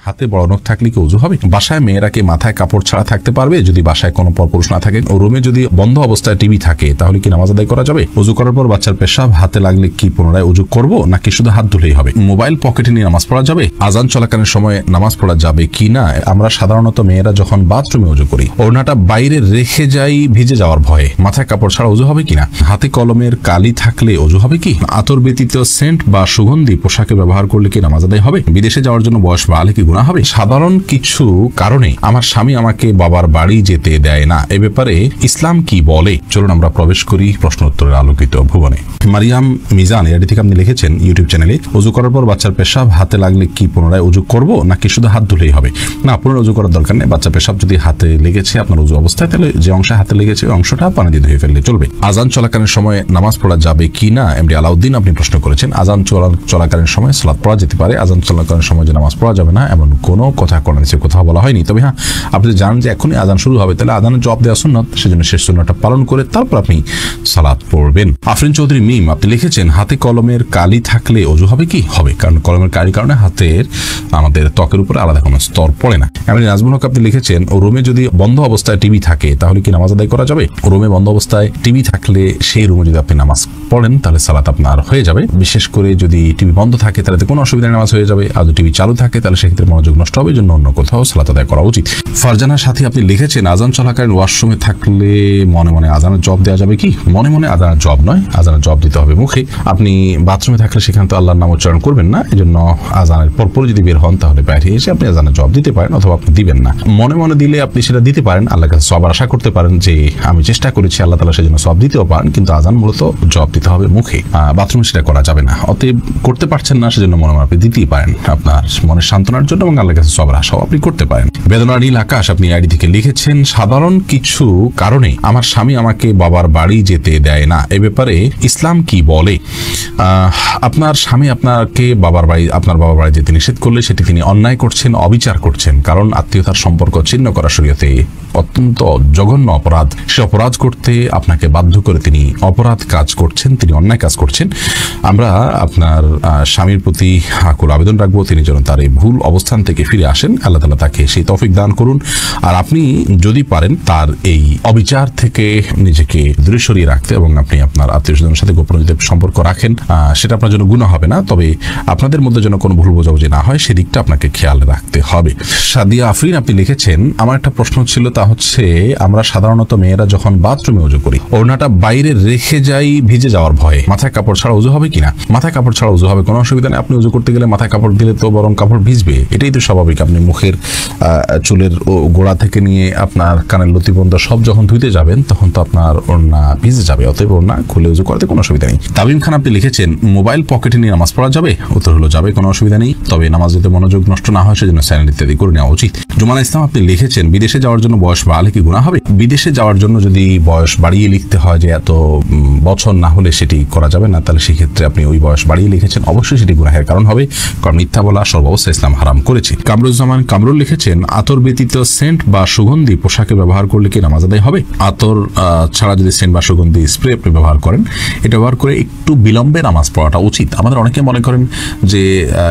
হাতে বড় নখ থাকলে কি ওযু হবে? বাসায় মেয়েরা কি মাথায় কাপড় ছাড়া থাকতে পারবে যদি বাসায় কোনো পরপুরুষ না থাকে? রুমে যদি বন্ধ অবস্থায় টিভি থাকে তাহলে কি নামাজ আদায় করা যাবে? ওযু করার পর বাচ্চার পেশাব হাতে লাগলে কি পুনরায় ওযু করব নাকি শুধু হাত ধুলেই হবে? মোবাইল পকেটে নিয়ে নামাজ পড়া যাবে? আজান চলাকালীন সময় নামাজ পড়া যাবে কি না? আমরা সাধারণত মেয়েরা যখন বাথরুমে ওযু করি ওড়নাটা বাইরে রেখে যাই ভিজে যাওয়ার ভয়ে, মাথায় কাপড় ছাড়া ওযু হবে কিনা? হাতে কলমের কালি থাকলে ওযু হবে কি? আতর ব্যতীত সেন্ট বা সুগন্ধি পোশাকে ব্যবহার করলে কি নামাজ আদায় হবে? বিদেশে যাওয়ার জন্য বয়স বাড়লে কি গুনাহ হবে? সাধারণ কিছু কারণে আমার স্বামী আমাকে বাবার বাড়ি যেতে দেয় না, এ ব্যাপারে ইসলাম কি বলে? চলুন আমরা প্রবেশ করি প্রশ্ন উত্তরের আলোকিত ভুবনে। মারিয়াম মিজান এটি থেকে আপনি লিখেছেন ইউটিউব চ্যানেলে, ওযু করার পর বাচ্চার পেশাব হাতে লাগলে কি পুনরায় ওযু করব নাকি শুধু হাত ধুলেই হবে? না, পুনরায় ওযু করার দরকার নেই। বাচ্চা পেশাব যদি হাতে লেগেছে আপনার ওযু অবস্থায়, তাহলে যে অংশে হাতে লেগেছে ওই অংশটা পানি দিয়ে ধুয়ে ফেললে চলবে। আজান চলাকালীন সময় নামাজ পড়া যাবে কি না? এমডি আলাউদ্দিন আপনি প্রশ্ন করেছেন। আজান চলাকালীন সময় সালাত পড়া যেতে পারে, আজান চলাকালীন সময় যে নামাজ পড়া যাবে না এমন কোনো কথা কোরআনে কোথাও বলা হয়নি। তবে হ্যাঁ, আপনি জানেন যে এখনই আজান শুরু হবে, তাহলে আজানের জবাব দেওয়া সুন্নাত, সেজন্য শেষ সুন্নাতটা পালন করে তারপর আপনি সালাত পড়বেন। আফরিন চৌধুরী মিম আপনি লিখেছেন, হাতে কলমের কালি থাকলে ওযু হবে কি? হবে, কারণ কলমের কালির কারণে হাতের আমাদের ত্বকের উপরে আলাদা কোনো স্তর পড়ে না। এমনি নাজমুল হক আপনি লিখেছেন, রুমে যদি বন্ধ অবস্থায় টিভি থাকে তাহলে কি নামাজ আদায় করা যাবে? রুমে বন্ধ অবস্থায় টিভি থাকলে সেই রুমে যদি আপনি নামাজ পড়েন তাহলে সালাত আপনার হয়ে যাবে। বিশেষ করে যদি টিভি বন্ধ থাকে তাহলে কোনো অসুবিধা নামাজ হয়ে যাবে, আর যদি টিভি চালু থাকে তাহলে সেক্ষেত্রে মনোযোগ নষ্ট হবে, জন্য অন্য কোথাও সালাত আদায় করা উচিত। ফারজানার সাথে আপনি লিখেছেন, আজান চলাকালীন ওয়াশরুমে থাকলে মনে মনে আজানের জবাব দেওয়া যাবে কি? মনে মনে আজানের জবাব নয়, আজানের জবাব দিতে হবে মুখে। আপনি বাথরুমে থাকলে সেখানে তো আল্লাহর নাম উচ্চারণ করবেন না, এই জন্য আজানের পরপর যদি বের হন তাহলে বাইরে এসে আপনি আজানের জবাব দিতে পারেন, অথবা আপনি দিবেন না। মনে মনে দিলে আপনি সেটা দিতে পারেন, আল্লাহর কাছে সওয়াব আশা করতে পারেন যে আমি চেষ্টা করেছি, আল্লাহ তাআলা সেজন্য সওয়াব দিতেও পারেন, কিন্তু আজান মূলত জবাব দিতে হবে মুখে, বাথরুমে সেটা করা যাবে না। অতএব করতে পারছেন না সেজন্য মনে মনে আপনি দিতেই পারেন আপনার মনের সান্ত্বনার জন্য, এবং আল্লাহর কাছে সওয়াবের আশাও আপনি করতে পারেন। বেদনা নীল আকাশ আপনি আইডি থেকে লিখেছেন, সাধারণ কিছু কারণে আমার স্বামী আমাকে বাবার বাড়ি যেতে দেয় না, এ ব্যাপারে ইসলাম কি বলে? আপনার স্বামী আপনাকে আপনার বাবার বাড়ি যেতে নিষেধ করলে সেটি তিনি অন্যায় করছেন, অবিচার করছেন, কারণ আত্মীয়তার সম্পর্ক ছিন্ন করা শরীয়তে অত্যন্ত জঘন্য অপরাধ। সে অপরাধ করতে আপনাকে বাধ্য করে তিনি অপরাধ কাজ করছেন, তিনি অন্যায় কাজ করছেন। আমরা আপনার স্বামীর প্রতি আকুল আবেদন রাখবো তিনি যেন তার এই ভুল অবস্থান থেকে ফিরে আসেন, আল্লাহ তাআলা তাকে সেই তৌফিক দান করুন। আর আপনি যদি পারেন তার এই অবিচার থেকে নিজেকে দূরে সরিয়ে রাখতে, এবং আপনি আপনার আত্মীয় স্বজনের সাথে গোপন যদি সম্পর্ক রাখেন সেটা আপনার জন্য গুনাহ হবে না, তবে আপনাদের মধ্যে যেন কোনো ভুল বোঝাবুঝি না হয় সেদিকটা আপনাকে খেয়াল রাখতে হবে। সাদিয়া আফরিন আপনি লিখেছেন, আমার একটা প্রশ্ন ছিল, তা হচ্ছে আমরা সাধারণত মেয়েরা যখন বাথরুমে ওযু করি ওড়নাটা বাইরে রেখে যাই ভিজে যাওয়ার ভয়ে, মাথায় কাপড় ছাড়া ওযু হবে কিনা? মাথায় কাপড় ছাড়া ওযু হবে, কোনো অসুবিধা নেই। আপনি ওযু করতে গেলে মাথায় কাপড় দিলে তো বরং কাপড় ভিজবে, এটাই তো স্বাভাবিক। আপনি মুখের চুলের গোড়া থেকে নিয়ে আপনার কানের লতি পর্যন্ত সব যখন ধুইতে যাবেন তখন তো আপনার ওড়না ভিজে যাবে, অতএব ওড়না খুলে ওযু করতে কোনো অসুবিধা নেই। তামিম খান আপনি লিখেছেন, মোবাইল পকেটে নিয়ে নামাজ পড়া যাবে? উত্তর হলো যাবে, কোনো অসুবিধা নেই, তবে নামাজ যাতে মনোযোগ নষ্ট না হয় সেজন্য চ্যানেল ইত্যাদি করে নেওয়া উচিত। জুমানা ইসলাম আপনি লিখেছেন, বিদেশে যাওয়ার জন্য বয়স বাড়ালে কি গুনাহ হবে? বিদেশে যাওয়ার জন্য যদি বয়স বাড়িয়ে লিখতে হয় যে এত বছর না হলে সেটি করা যাবে না, তাহলে সেক্ষেত্রে আপনি ওই বয়স বাড়িয়ে লিখেছেন, অবশ্যই সেটি গুনাহের কারণ হবে, কারণ মিথ্যা বলা সর্বাবস্থা ইসলাম হারাম করেছে। কামরুজ্জামান কামরুল লিখেছেন, আতর ব্যতীত সেন্ট বা সুগন্ধি পোশাকে ব্যবহার করলে কি নামাজ আদায় হবে? আতর ছাড়া যদি সেন্ট বা সুগন্ধি স্প্রে আপনি ব্যবহার করেন, এটা ব্যবহার করে একটু বিলম্বে নামাজ পড়াটা উচিত। আমাদের অনেকে মনে করেন যে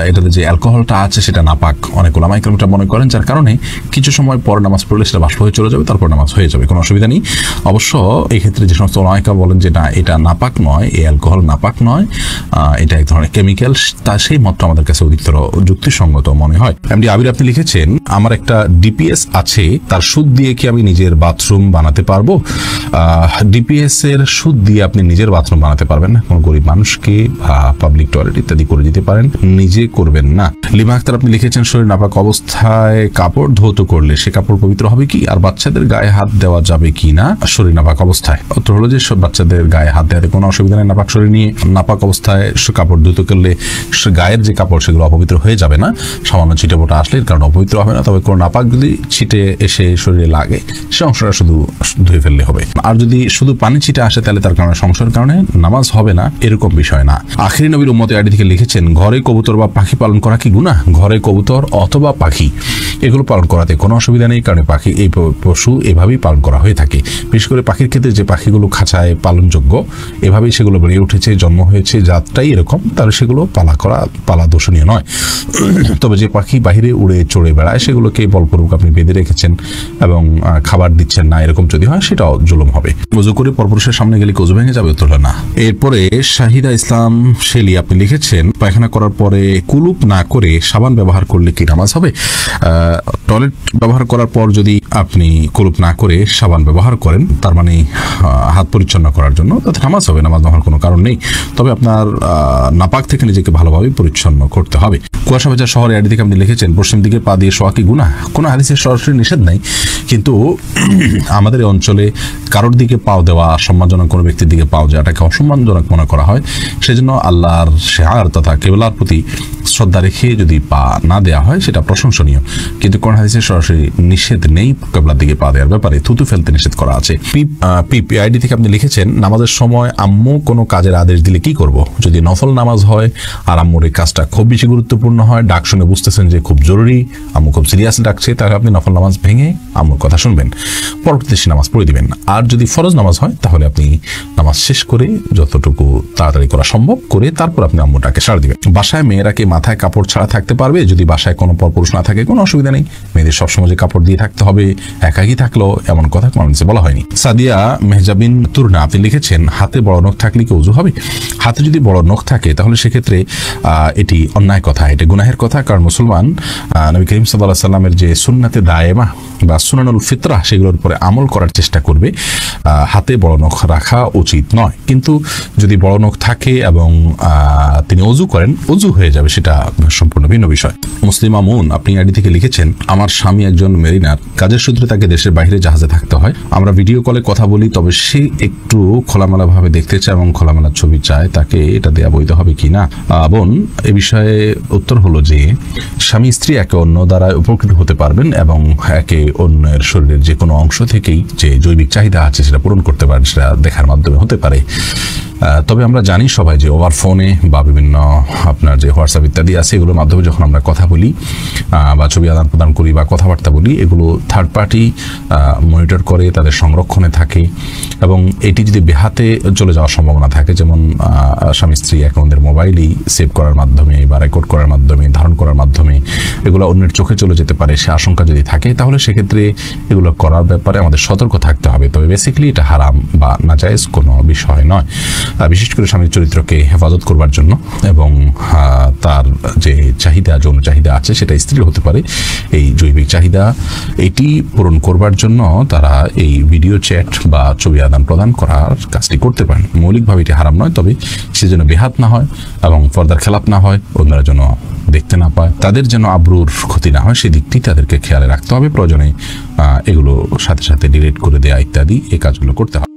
এটাতে যে অ্যালকোহলটা আছে সেটা নাপাক, অনেক ওলামায়ে কেরামটা মনে করেন, যার কারণে কিছু সময় পর নামাজ পড়লে সেটা বাষ্প হয়ে চলে যাবে, তারপর নামাজ হয়ে যাবে, কোনো অসুবিধা নেই। অবশ্য এই ক্ষেত্রে যে সমস্ত ওলামায়ে কেরাম বলেন যে না এটা নাপাক নয়, এই অ্যালকোহল নাপাক নয়, এটা এক ধরনের কেমিক্যাল, তা সেই মতটা আমাদের কাছে অধিকতর যুক্তিসঙ্গত মনে হয়। এমডি আবির আপনি লিখেছেন, আমার একটা ডিপিএস আছে, তার সুদ দিয়ে কি আমি নিজের বাথরুম বানাতে পারবো? ডিপিএস এর সুদ দিয়ে আপনি নিজের বাথরুম বানাতে পারবেন না, কোনো গরিব মানুষকে পাবলিক টয়লেট ইত্যাদি করে দিতে পারেন, নিজে করবেন না। লিমা আক্তার আপনি লিখেছেন, শরীর নাপাক অবস্থায় কাপড় ধৌত করলে সে কাপড় পবিত্র হবে কি? আর বাচ্চাদের গায়ে হাত দেওয়া যাবে কি না শরীর নাপাক অবস্থায়? উত্তর হলো যে সব বাচ্চাদের গায়ে হাত দেওয়াতে কোনো অসুবিধা নেই, নাপাক শরীর নিয়ে। নাপাক অবস্থায় কাপড় ধৌত করলে গায়ের যে কাপড় সেগুলো অপবিত্র হয়ে যাবে না, সামান্য ছিটে ফোটা আসলে এর কারণে অপবিত্র হবে না, তবে কোনো নাপাক যদি ছিটে এসে শরীরে লাগে সে অংশটা শুধু ধুয়ে ফেললে হবে। আর যদি শুধু পানি ছিটে আসে তাহলে তার কারণে সংশয়ের কারণে নামাজ হবে না, এরকম বিষয় না। আখিরি নবীর উম্মতে আইডি থেকে লিখেছেন, ঘরে কবুতর বা পাখি পালন করা কি গুনাহ? ঘরে কবুতর অথবা পাখি এগুলো পালন করাতে কোনো অসুবিধা নেই, কারণ পাখি এই পশু এভাবেই পালন করা হয়ে থাকে। বিশেষ করে পাখির ক্ষেত্রে যে পাখিগুলো খাঁচায় পালনযোগ্য, এভাবেই সেগুলো বেড়ে উঠেছে, জন্ম হয়েছে, জাতটাই এরকম, তাহলে সেগুলো পালা দোষণীয় নয়। তবে যে পাখি বাহিরে উড়ে চড়ে বেড়ায় সেগুলোকে বলপূর্বক আপনি বেঁধে রেখেছেন এবং খাবার দিচ্ছেন না, এরকম যদি হয় সেটাও জুলুম হবে। ওযু করে পরপুরুষের সামনে গেলে ওযু ভেঙে যাবে? উত্তর না। এরপরে শাহিদা ইসলাম শেলি আপনি লিখেছেন, পায়খানা করার পরে কুলুপ না করে সাবান ব্যবহার করলে কি নামাজ হবে? টয়লেট ব্যবহার করার পর যদি আপনি কুলুপ না করে সাবান ব্যবহার করেন, তার মানে হাত পরিচ্ছন্ন করার জন্য, তাতে নামাজ হবে, নামাজ না হওয়ার কোনো কারণ নেই। তবে আপনার নাপাক থেকে নিজেকে ভালোভাবে পরিচ্ছন্ন করতে হবে। কুয়াশা ভেজা শহরে আইডি থেকে আপনি লিখেছেন, পশ্চিম দিকে পা দিয়ে শোয়া কি গুনাহ? কোনো হাদিসের সরাসরি নিষেধ নাই, কিন্তু আমাদের এই অঞ্চলে কারোর দিকে পাও দেওয়া, সম্মানজনক কোনো ব্যক্তির দিকে পাও যাটাকে অসম্মানজনক মনে করা হয়, সেজন্য আল্লাহর শেয়ার তথা কেবলার প্রতি শ্রদ্ধা রেখে যদি পা না দেওয়া হয় সেটা প্রশংসনীয়, কিন্তু কোন হাদিসের সরাসরি নিষেধ নেই কেবলার দিকে পা দেওয়ার ব্যাপারে। থুতু ফেলতে নিষেধ করা আছে। আইডি থেকে আপনি লিখেছেন, নামাজের সময় আম্মু কোনো কাজের আদেশ দিলে কি করব? যদি নফল নামাজ হয় আর আম্মুর এই কাজটা খুব বেশি গুরুত্বপূর্ণ হয়, ডাক শুনে বুঝতেছেন যে খুব জরুরি, আম্মু খুব সিরিয়াস ডাকছে, তাহলে আপনি নফল নামাজ ভেঙে আম্মুর কথা শুনবেন, পরবর্তীতে সে নামাজ পড়ে দিবেন। আর যদি ফরজ নামাজ হয় তাহলে আপনি নামাজ শেষ করে যতটুকু তাড়াতাড়ি করা সম্ভব করে তারপর আপনি আম্মুটাকে সাড়া দিবেন। বাসায় মেয়েরা কি মাথায় কাপড় ছাড়া থাকতে পারবে? যদি বাসায় কোনো পরপুরুষ না থাকে কোনো অসুবিধা নেই, মেয়েদের সবসময় যে কাপড় দিয়ে থাকতে হবে, একাকি থাকলেও এমন কথা কোরআনে বলা হয়নি। সাদিয়া মেহজাবিন তুরনা আপনি লিখেছেন, হাতে বড় নখ থাকলে কি ওযু হবে? হাতে যদি বড় নখ থাকে তাহলে সেক্ষেত্রে এটি অন্যায় কথা, এটা গুনাহের কথা, কারণ মুসলমান নবী করিম সাল্লাল্লাহু আলাইহি ওয়াসাল্লামের যে সুন্নাতে দায়েমা বা সুনানুল ফিতরা সেগুলোর উপরে আমল করার চেষ্টা করবে। হাতে বড় নখ রাখা উচিত নয়, কিন্তু যদি বড় নখ থাকে এবং তিনি ওযু করেন, ওযু হয়ে যাবে, সেটা সম্পূর্ণ ভিন্ন বিষয়। মুসলিম আমুন আপনি আইডি থেকে লিখেছেন, আমার স্বামী একজন মেরিনার, কাজের সূত্রে তাকে দেশের বাইরে জাহাজে থাকতে হয়। আমরা ভিডিও কলে কথা বলি, তবে সে একটু খোলামেলা ভাবে দেখতে চায় এবং খোলামেলা ছবি চায়, তাকে এটা দেয়া বৈধ হবে কিনা? বোন, এ বিষয়ে উত্তর হলো যে স্বামী স্ত্রী একে অন্য দ্বারা উপকৃত হতে পারবেন এবং একে অন্যের শরীরের যে কোনো অংশ থেকেই যে জৈবিক চাহিদা আছে সেটা পূরণ করতে পারেন, সেটা দেখার মাধ্যমে হতে পারে। তবে আমরা জানি সবাই যে ওভার ফোনে বা বিভিন্ন আপনার যে হোয়াটসঅ্যাপ ইত্যাদি আছে, এগুলোর মাধ্যমে যখন আমরা কথা বলি বা ছবি আদান প্রদান করি বা কথাবার্তা বলি, এগুলো থার্ড পার্টি মনিটর করে, তাদের সংরক্ষণে থাকে এবং এটি যদি বেহাতে চলে যাওয়ার সম্ভাবনা থাকে, যেমন স্বামী স্ত্রী অ্যাকাউন্টের মোবাইলেই সেভ করার মাধ্যমে বা রেকর্ড করার মাধ্যমে, ধারণ করার মাধ্যমে এগুলো অন্যের চোখে চলে যেতে পারে, সে আশঙ্কা যদি থাকে, তাহলে সেক্ষেত্রে এগুলো করার ব্যাপারে আমাদের সতর্ক থাকতে হবে। তবে বেসিক্যালি এটা হারাম বা নাজায়েজ কোনো বিষয় নয়, বিশেষ করে স্বামীর চরিত্রকে হেফাজত করবার জন্য এবং তার যে চাহিদা, যৌন চাহিদা আছে সেটা স্ত্রীর হতে পারে, এই জৈবিক চাহিদা এটি পূরণ করবার জন্য তারা এই ভিডিও চ্যাট বা ছবি আদান প্রদান করার কাজটি করতে পারেন। মৌলিকভাবে এটি হারাম নয়, তবে সে যেন বেহাত না হয় এবং পর্দার খেলাপ না হয়, অন্যরা যেন দেখতে না পায়, তাদের যেন আব্রুর ক্ষতি না হয়, সেদিকটি তাদেরকে খেয়ালে রাখতে হবে। প্রয়োজনে এগুলো সাথে সাথে ডিলিট করে দেয়া ইত্যাদি এই কাজগুলো করতে হবে।